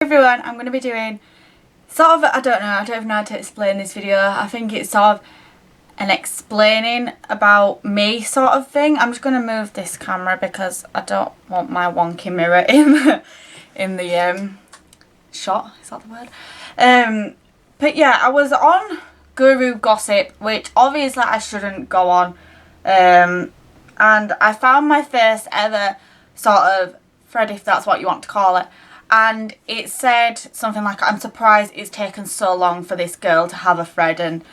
Everyone, I'm going to be doing sort of, I don't even know how to explain this video. I think it's sort of an explaining about me sort of thing. I'm just going to move this camera because I don't want my wonky mirror in the shot, is that the word? But yeah, I was on Guru Gossip, which obviously I shouldn't go on, and I found my first ever sort of thread, if that's what you want to call it. And it said something like, I'm surprised it's taken so long for this girl to have a thread. And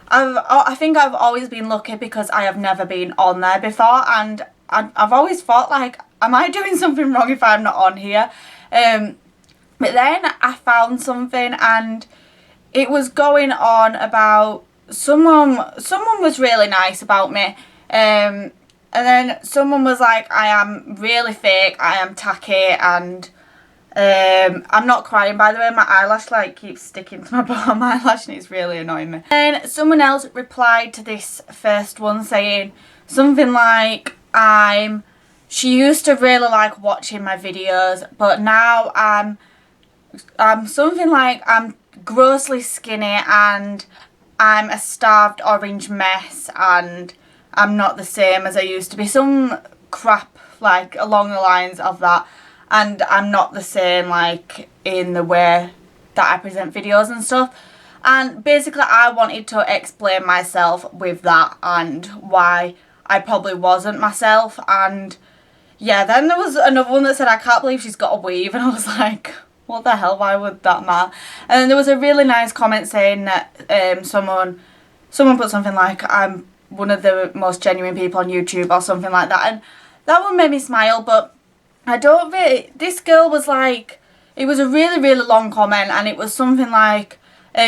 I think I've always been lucky because I have never been on there before. And I've always thought, like, am I doing something wrong if I'm not on here? But then I found something and it was going on about someone was really nice about me. And then someone was like, I am really fake, I am tacky, and I'm not crying, by the way. My eyelash like keeps sticking to my bottom eyelash and it's really annoying me. Then someone else replied to this first one saying something like, she used to really like watching my videos, but now I'm something like, I'm grossly skinny and I'm a starved orange mess and I'm not the same as I used to be. Some crap like along the lines of that. And I'm not the same, like, in the way that I present videos and stuff. And basically I wanted to explain myself with that and why I probably wasn't myself. And yeah, then there was another one that said, I can't believe she's got a weave. And I was like, what the hell, why would that matter? And then there was a really nice comment saying that someone put something like, I'm one of the most genuine people on YouTube or something like that. And that one made me smile, but I don't really, this girl was like, it was a really, really long comment and it was something like,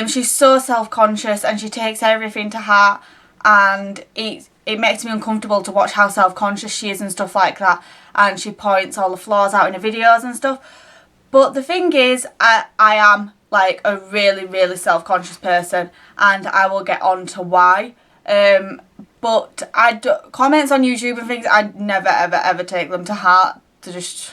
she's so self-conscious and she takes everything to heart and it makes me uncomfortable to watch how self-conscious she is and stuff like that, and she points all the flaws out in her videos and stuff. But the thing is, I am like a really, really self-conscious person and I will get on to why. But comments on YouTube and things, I never, ever, ever take them to heart. They just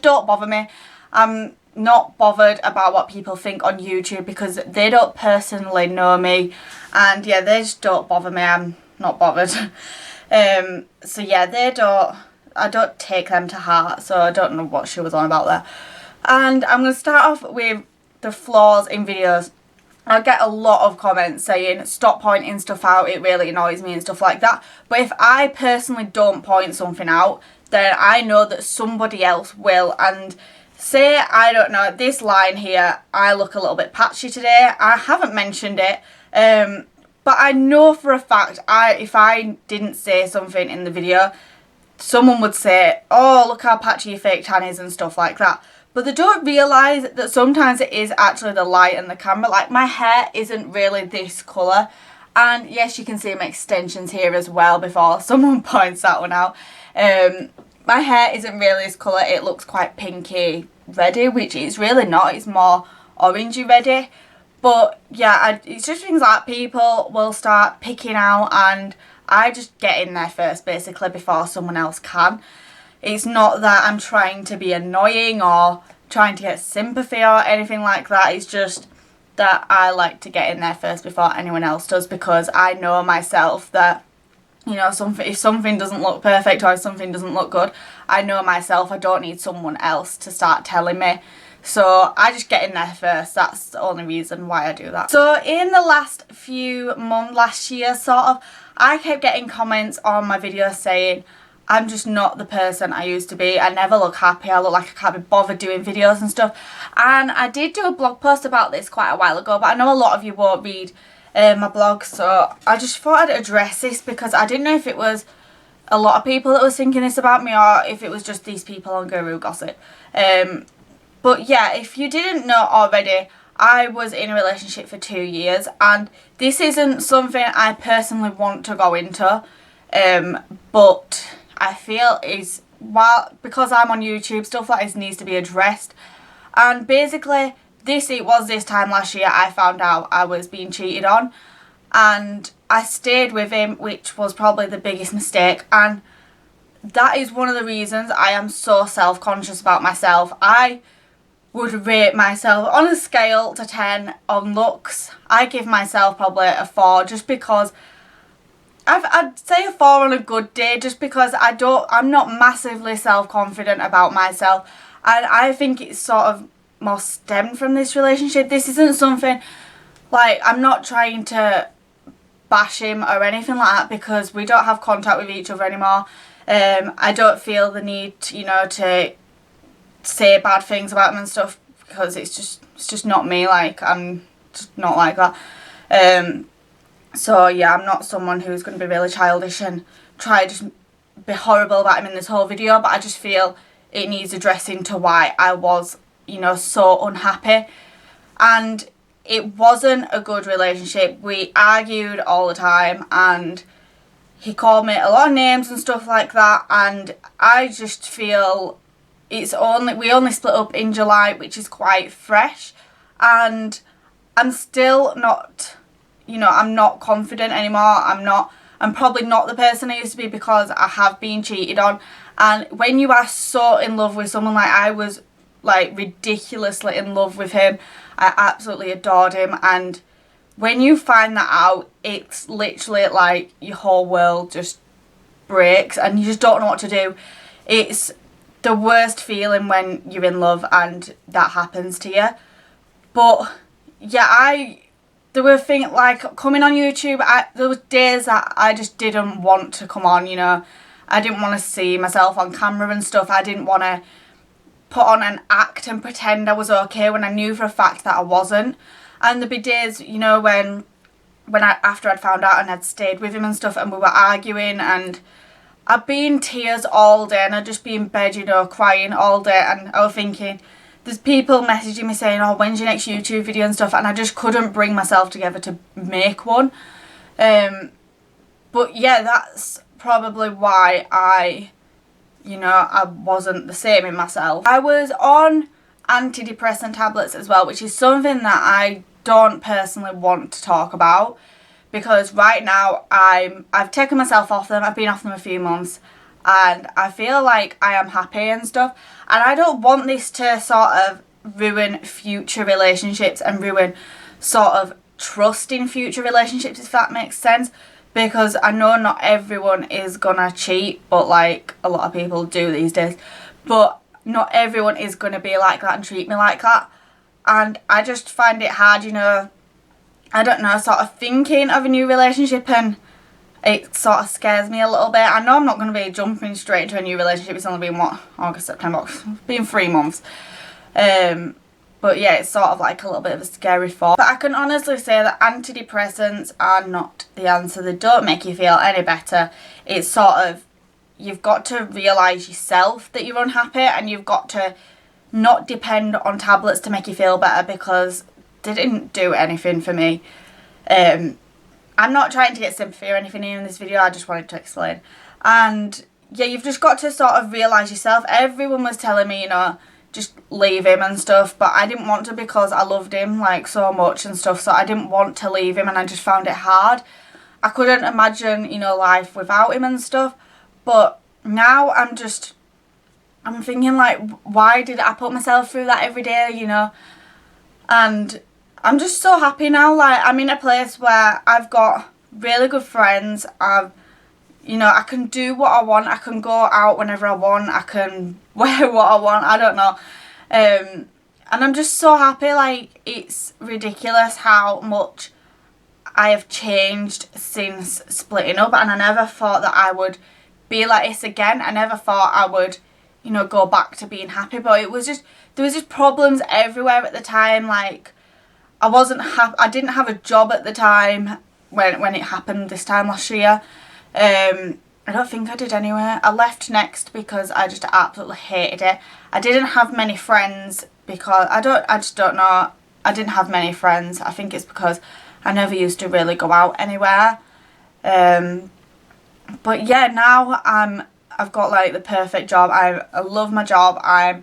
don't bother me. I'm not bothered about what people think on YouTube because they don't personally know me, and yeah, they just don't bother me. I'm not bothered. So yeah, I don't take them to heart, so I don't know what she was on about there. And I'm going to start off with the flaws in videos. I get a lot of comments saying, stop pointing stuff out, it really annoys me and stuff like that. But if I personally don't point something out, then I know that somebody else will. And say, I don't know, this line here, I look a little bit patchy today. I haven't mentioned it, but I know for a fact, if I didn't say something in the video, someone would say, oh, look how patchy your fake tan is and stuff like that. But they don't realise that sometimes it is actually the light and the camera. Like, my hair isn't really this colour. And yes, you can see my extensions here as well before someone points that one out. My hair isn't really this colour. It looks quite pinky reddy, which it's really not. It's more orangey reddy. But yeah, it's just things like people will start picking out and I just get in there first basically before someone else can. It's not that I'm trying to be annoying or trying to get sympathy or anything like that. It's just that I like to get in there first before anyone else does, because I know myself that, you know, if something doesn't look perfect or if something doesn't look good, I know myself, I don't need someone else to start telling me. So I just get in there first. That's the only reason why I do that. So in the last few months, last year sort of, I kept getting comments on my videos saying, I'm just not the person I used to be. I never look happy. I look like I can't be bothered doing videos and stuff. And I did do a blog post about this quite a while ago, but I know a lot of you won't read my blog, so I just thought I'd address this because I didn't know if it was a lot of people that was thinking this about me or if it was just these people on Guru Gossip. But yeah, if you didn't know already, I was in a relationship for 2 years and this isn't something I personally want to go into, but I feel because I'm on YouTube, stuff like this needs to be addressed. And basically it was this time last year I found out I was being cheated on and I stayed with him, which was probably the biggest mistake, and that is one of the reasons I am so self-conscious about myself. I would rate myself on a scale to 10 on looks, I give myself probably a 4, just because I'd say a 4 on a good day, just because I'm not massively self-confident about myself, and I think it's sort of more stemmed from this relationship. This isn't something, like, I'm not trying to bash him or anything like that, because we don't have contact with each other anymore. I don't feel the need to, you know, to say bad things about him and stuff, because it's just not me. Like, I'm just not like that. So yeah, I'm not someone who's going to be really childish and try to just be horrible about him in this whole video, but I just feel it needs addressing to why I was, you know, so unhappy. And it wasn't a good relationship. We argued all the time, and he called me a lot of names and stuff like that, and I just feel we only split up in July, which is quite fresh, and I'm still not, you know, I'm not confident anymore. I'm probably not the person I used to be, because I have been cheated on. And when you are so in love with someone, like I was, like, ridiculously in love with him, I absolutely adored him, and when you find that out, it's literally like your whole world just breaks and you just don't know what to do. It's the worst feeling when you're in love and that happens to you. But yeah, there were things like coming on YouTube, there was days that I just didn't want to come on, you know. I didn't want to see myself on camera and stuff. I didn't want to put on an act and pretend I was okay when I knew for a fact that I wasn't. And there'd be days, you know, when after I'd found out and I'd stayed with him and stuff, and we were arguing, and I'd be in tears all day, and I'd just be in bed, you know, crying all day, and I was thinking, there's people messaging me saying, oh, when's your next YouTube video and stuff, and I just couldn't bring myself together to make one. But yeah, that's probably why I wasn't the same in myself. I was on antidepressant tablets as well, which is something that I don't personally want to talk about, because right now I've taken myself off them. I've been off them a few months, and I feel like I am happy and stuff, and I don't want this to sort of ruin future relationships and ruin sort of trust in future relationships, if that makes sense, because I know not everyone is gonna cheat, but like a lot of people do these days, but not everyone is going to be like that and treat me like that. And I just find it hard, you know, I don't know, sort of thinking of a new relationship, and it sort of scares me a little bit. I know I'm not going to be jumping straight into a new relationship. It's only been, what, August, September, it's been 3 months. But yeah, it's sort of like a little bit of a scary thought. But I can honestly say that antidepressants are not the answer. They don't make you feel any better. It's sort of, you've got to realise yourself that you're unhappy, and you've got to not depend on tablets to make you feel better, because they didn't do anything for me. I'm not trying to get sympathy or anything in this video, I just wanted to explain. And yeah, you've just got to sort of realise yourself. Everyone was telling me, you know, just leave him and stuff, but I didn't want to, because I loved him like so much and stuff, so I didn't want to leave him, and I just found it hard. I couldn't imagine, you know, life without him and stuff. But now I'm thinking, like, why did I put myself through that every day, you know? And I'm just so happy now. Like, I'm in a place where I've got really good friends. You know, I can do what I want. I can go out whenever I want. I can wear what I want. I don't know. And I'm just so happy. Like, it's ridiculous how much I have changed since splitting up. And I never thought that I would be like this again. I never thought I would, you know, go back to being happy, but there was just problems everywhere at the time. Like, I didn't have a job at the time when it happened this time last year. I don't think I did anyway. I left Next because I just absolutely hated it. I didn't have many friends because I just don't know. I didn't have many friends. I think it's because I never used to really go out anywhere. But yeah, now I've got like the perfect job. I love my job. I'm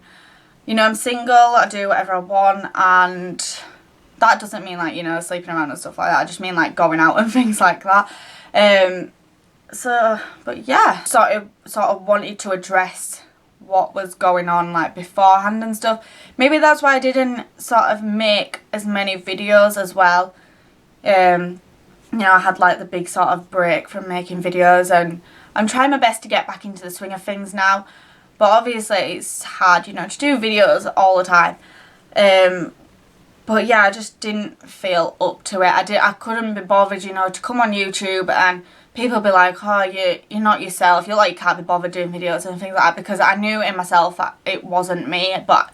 single. I do whatever I want, and that doesn't mean like, you know, sleeping around and stuff like that. I just mean like going out and things like that. But yeah, sort of wanted to address what was going on like beforehand and stuff. Maybe that's why I didn't sort of make as many videos as well. You know, I had like the big sort of break from making videos, and I'm trying my best to get back into the swing of things now. But obviously it's hard, you know, to do videos all the time. But yeah, I just didn't feel up to it. I couldn't be bothered, you know, to come on YouTube and people be like, oh, you're not yourself. You're like, you can't be bothered doing videos and things like that, because I knew in myself that it wasn't me. But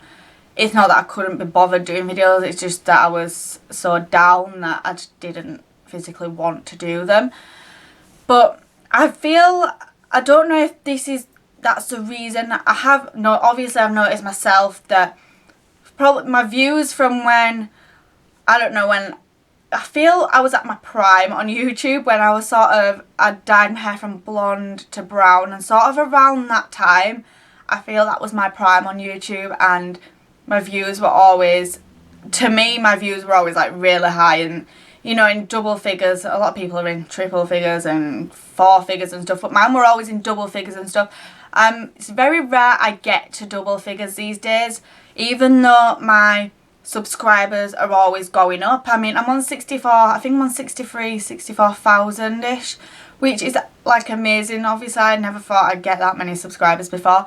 it's not that I couldn't be bothered doing videos. It's just that I was so down that I just didn't physically want to do them. But I don't know if that's the reason. Obviously I've noticed myself that probably my views from when I feel I was at my prime on YouTube, when I was I dyed my hair from blonde to brown, and sort of around that time I feel that was my prime on YouTube, and my views were always, to me, my views were always like really high, and you know, in double figures. A lot of people are in triple figures and 4 figures and stuff, but mine were always in double figures and stuff. It's very rare I get to double figures these days, even though my subscribers are always going up. I mean, I'm on 64, I think I'm on 64,000-ish, which is like amazing. Obviously I never thought I'd get that many subscribers before,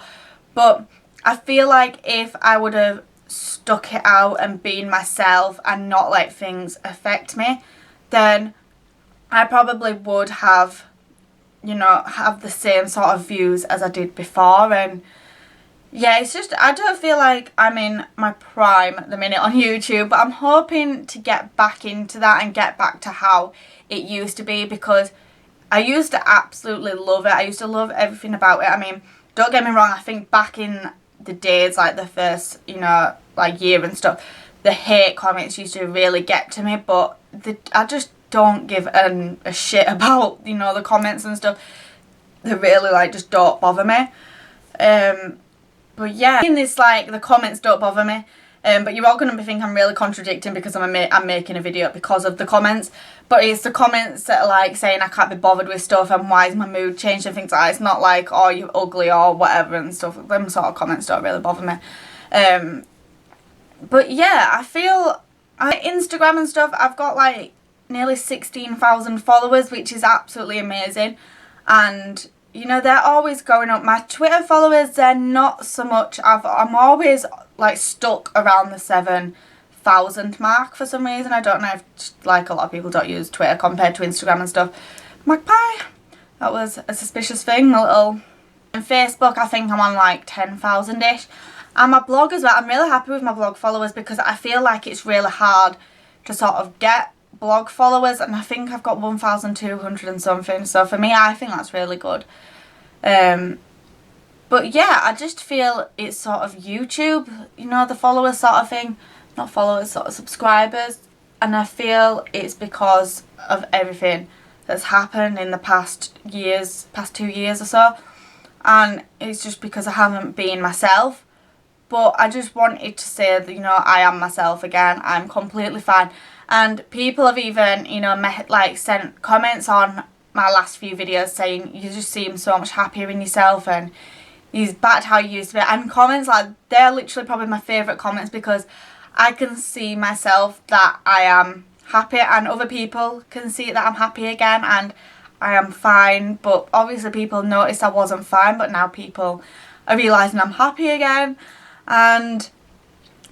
but I feel like if I would have stuck it out and been myself and not let things affect me, then I probably would have, you know, have the same sort of views as I did before. And yeah, it's just, I don't feel like I'm in my prime at the minute on YouTube, but I'm hoping to get back into that and get back to how it used to be, because I used to absolutely love it. I used to love everything about it. I mean, don't get me wrong, I think back in the days, like the first, you know, like year and stuff, the hate comments used to really get to me, but I just don't give a shit about, you know, the comments and stuff. They really like just don't bother me. But yeah, in this, like, the comments don't bother me, but you're all going to be thinking I'm really contradicting because I'm making a video because of the comments. But it's the comments that are like saying I can't be bothered with stuff and why is my mood changed and things like that. It's not like, oh, you're ugly or whatever and stuff. Them sort of comments don't really bother me. But yeah, I feel Instagram and stuff, I've got like nearly 16,000 followers, which is absolutely amazing. And you know, they're always going up. My Twitter followers, they're not so much. I'm always like stuck around the 7,000 mark for some reason. I don't know if, like, a lot of people don't use Twitter compared to Instagram and stuff. Magpie, that was a suspicious thing. A little. And Facebook, I think I'm on like 10,000-ish. And my blog as well, I'm really happy with my blog followers, because I feel like it's really hard to sort of get blog followers, and I think I've got 1,200 and something. So for me, I think that's really good. But yeah, I just feel it's sort of YouTube, you know, the followers sort of thing. Not followers, sort of subscribers. And I feel it's because of everything that's happened in the past 2 years or so. And it's just because I haven't been myself. But I just wanted to say that, you know, I am myself again. I'm completely fine. And people have even, you know, sent comments on my last few videos saying you just seem so much happier in yourself and you're back to how you used to be. And comments like, they're literally probably my favourite comments, because I can see myself that I am happy and other people can see that I'm happy again and I am fine. But obviously people noticed I wasn't fine, but now people are realising I'm happy again. And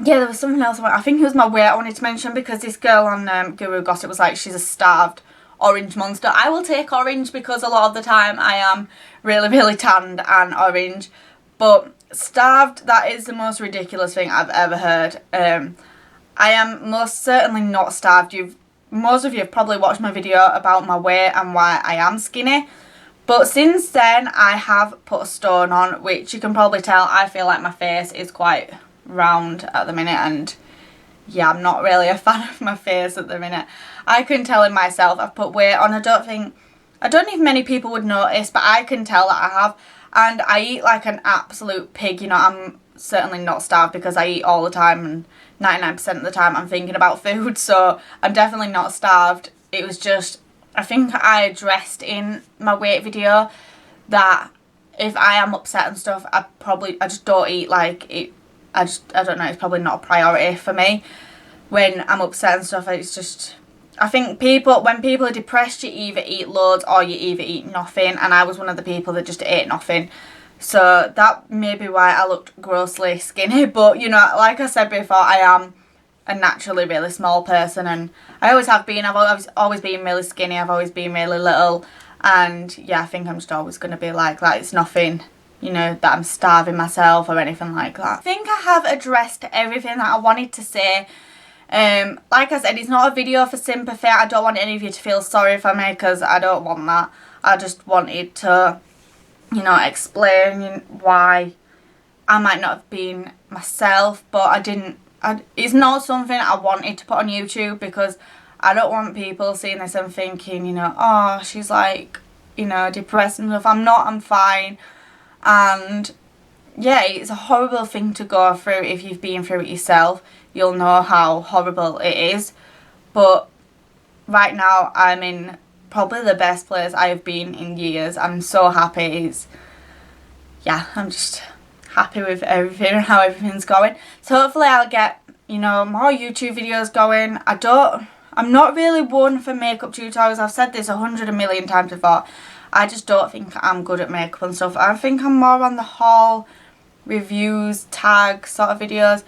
yeah, there was something else, I think it was my weight I wanted to mention, because this girl on Guru Gossip was like, she's a starved orange monster. I will take orange because a lot of the time I am really, really tanned and orange. But starved, that is the most ridiculous thing I've ever heard. I am most certainly not starved. Most of you have probably watched my video about my weight and why I am skinny. But since then, I have put a stone on, which you can probably tell I feel like my face is quite round at the minute, and yeah, I'm not really a fan of my face at the minute. I can tell in myself I've put weight on. I don't think many people would notice, but I can tell that I have. And I eat like an absolute pig, you know. I'm certainly not starved because I eat all the time, and 99% of the time I'm thinking about food, so I'm definitely not starved. It was just, I think I addressed in my weight video that if I am upset and stuff, I just don't eat. Like it, I don't know, it's probably not a priority for me when I'm upset and stuff. It's just, I think when people are depressed, you either eat loads or you either eat nothing, and I was one of the people that just ate nothing. So that may be why I looked grossly skinny. But you know, like I said before, I am a naturally really small person, and I always have been. I've always been really skinny. I've always been really little, and yeah, I think I'm just always going to be like that. It's nothing, you know, that I'm starving myself or anything like that. I think I have addressed everything that I wanted to say. Like I said, it's not a video for sympathy. I don't want any of you to feel sorry for me, because I don't want that. I just wanted to, you know, explain why I might not have been myself, but it's not something I wanted to put on YouTube, because I don't want people seeing this and thinking, you know, oh, she's like, you know, depressed and stuff. I'm not, I'm fine. And yeah, it's a horrible thing to go through. If you've been through it yourself, you'll know how horrible it is. But right now, I'm in probably the best place I have been in years. I'm so happy. Yeah, I'm just happy with everything and how everything's going. So hopefully I'll get, you know, more YouTube videos going. I'm not really one for makeup tutorials. I've said this 100 million times before. I just don't think I'm good at makeup and stuff. I think I'm more on the haul, reviews, tag sort of videos.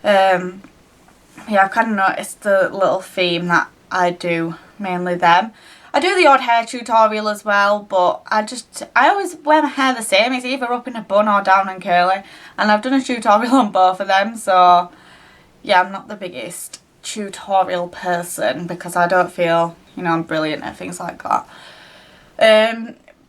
Yeah, I've kind of noticed the little theme that I do, mainly them. I do the odd hair tutorial as well, but I always wear my hair the same. It's either up in a bun or down and curly, and I've done a tutorial on both of them. So yeah, I'm not the biggest tutorial person, because I don't feel, you know, I'm brilliant at things like that.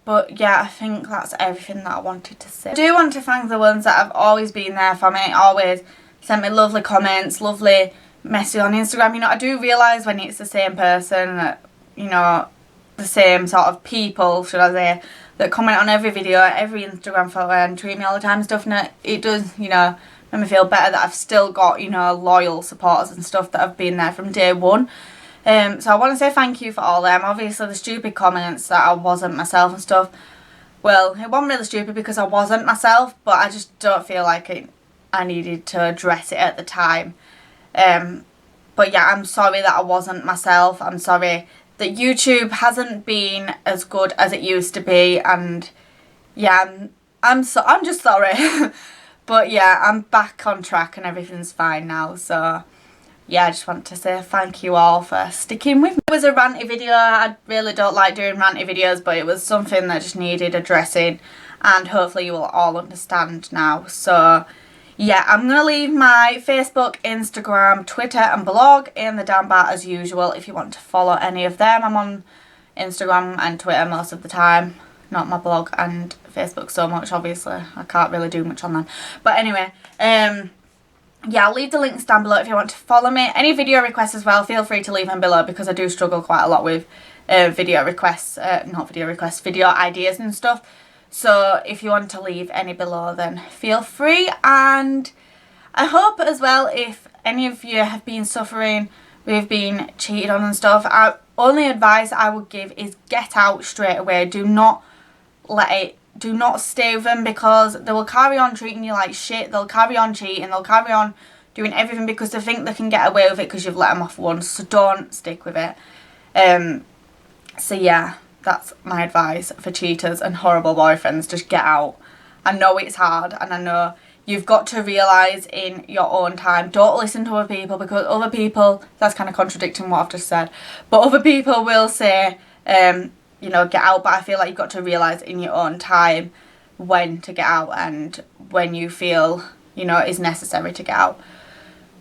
But yeah, I think that's everything that I wanted to say. I do want to thank the ones that have always been there for me, always sent me lovely comments, lovely messages on Instagram. You know, I do realise when it's the same person, that, you know, the same sort of people, should I say, that comment on every video, every Instagram photo, and tweet me all the time and stuff, and it does, you know, make me feel better that I've still got, you know, loyal supporters and stuff that have been there from day one. So I want to say thank you for all them. Obviously the stupid comments that I wasn't myself and stuff, well, it wasn't really stupid because I wasn't myself, but I just don't feel like I needed to address it at the time. But yeah, I'm sorry that I wasn't myself. I'm sorry that YouTube hasn't been as good as it used to be, and yeah, I'm just sorry. But yeah, I'm back on track and everything's fine now, so yeah, I just want to say thank you all for sticking with me. It was a ranty video. I really don't like doing ranty videos, but it was something that just needed addressing, and hopefully you will all understand now. So yeah, I'm going to leave my Facebook, Instagram, Twitter and blog in the down bar as usual if you want to follow any of them. I'm on Instagram and Twitter most of the time, not my blog and Facebook so much, obviously. I can't really do much on them. But anyway, yeah, I'll leave the links down below if you want to follow me. Any video requests as well, feel free to leave them below, because I do struggle quite a lot with video ideas and stuff. So if you want to leave any below, then feel free. And I hope as well, if any of you have been suffering with being cheated on and stuff, only advice I would give is get out straight away. Do not stay with them, because they will carry on treating you like shit. They'll carry on cheating. They'll carry on doing everything because they think they can get away with it because you've let them off once. So don't stick with it. So yeah, that's my advice for cheaters and horrible boyfriends. Just get out. I know it's hard, and I know you've got to realise in your own time. Don't listen to other people, because other people, that's kind of contradicting what I've just said, but other people will say, you know, get out. But I feel like you've got to realise in your own time when to get out and when you feel, you know, it is necessary to get out.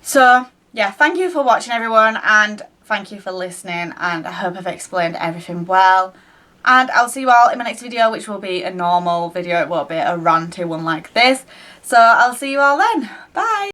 So yeah, thank you for watching everyone, and thank you for listening, and I hope I've explained everything well. And I'll see you all in my next video, which will be a normal video. It won't be a ranty one like this. So I'll see you all then. Bye!